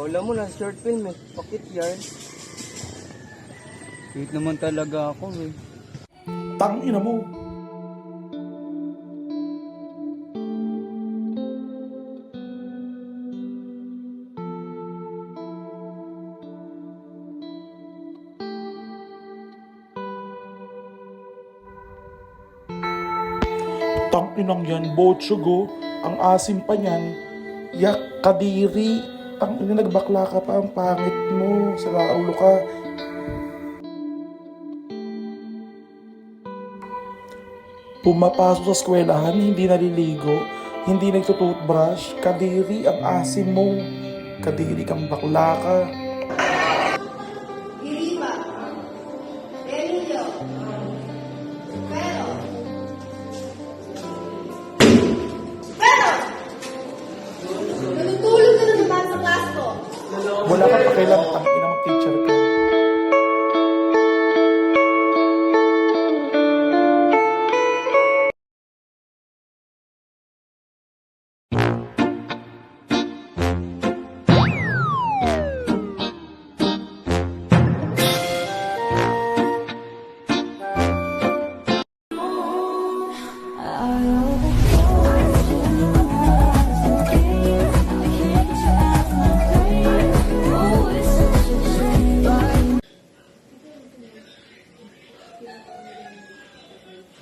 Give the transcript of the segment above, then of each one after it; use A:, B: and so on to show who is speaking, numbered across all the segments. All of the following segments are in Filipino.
A: Wala mo na, short film eh. Bakit yan? Wait naman talaga ako eh.
B: Tangina mo. Tanginang yan, Botsugo. Ang asim pa niyan. Yak, kadiri. Tangina, nagbakla ka pa, ang pangit mo. Sa ulo ka. Pumapasok sa eskwelahan, hindi naliligo, hindi nagtututbrush. Kadiri, ang asim mo. Kadiri kang bakla ka.
C: Diriba, Emilio, Pero, natutulog ka na naman sa class ko.
B: Wala kang pakialam, tangina mo, teacher ka.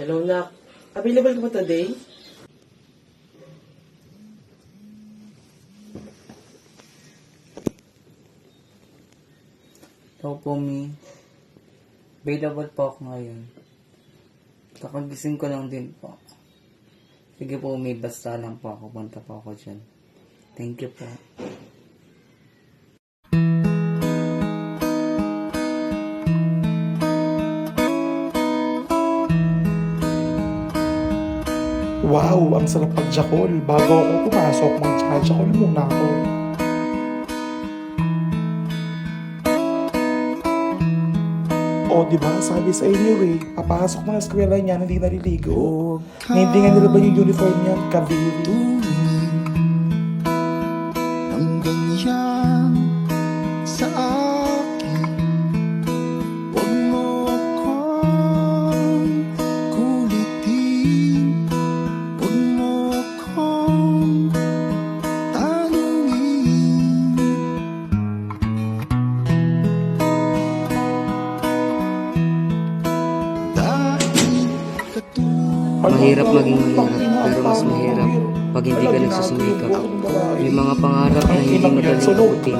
A: Hello, Nak. Available ka ba today? Hello po, Mi. Available po ako ngayon. Kakagising ko lang din po. Sige po, Mi. Basta lang po ako. Punta po ako dyan. Thank you po.
B: Wow, ang sarap pag-jakol. Bago ako pumasok, mag-jakol muna ako. O, diba? Sabi sa inyo eh, papasok ng eskwela niya, hindi naliligo. Hindi nga nila ba yung uniform niya? Kabili.
D: Hanggang yan sa akin, huwag mo akong kulitin, huwag mo akong tanungin. Dahil
E: Mahirap maging mahirap, pero mas mahirap pag hindi ka nagsusumikap. May mga pangarap na hindi madaling abutin.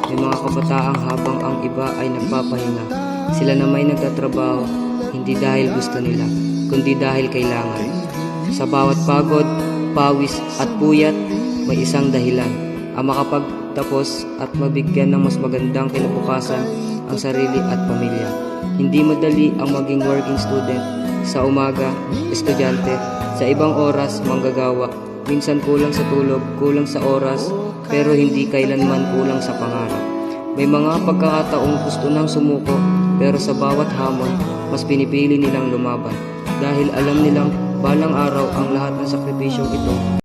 E: May mga kabataang habang ang iba ay nagpapahinga. Sila na may nagtatrabaho, hindi dahil gusto nila, kundi dahil kailangan. Sa bawat pagod, pawis at puyat, may isang dahilan. Ang makapagtapos at mabigyan ng mas magandang kinabukasan ang sarili at pamilya. Hindi madali ang maging working student. Sa umaga, estudyante, sa ibang oras, manggagawa. Minsan kulang sa tulog, kulang sa oras, pero hindi kailanman kulang sa pangarap. May mga pagkakataong gusto nang sumuko, pero sa bawat hamon, mas pinipili nilang lumaban. Dahil alam nilang balang araw ang lahat ng sakripisyong ito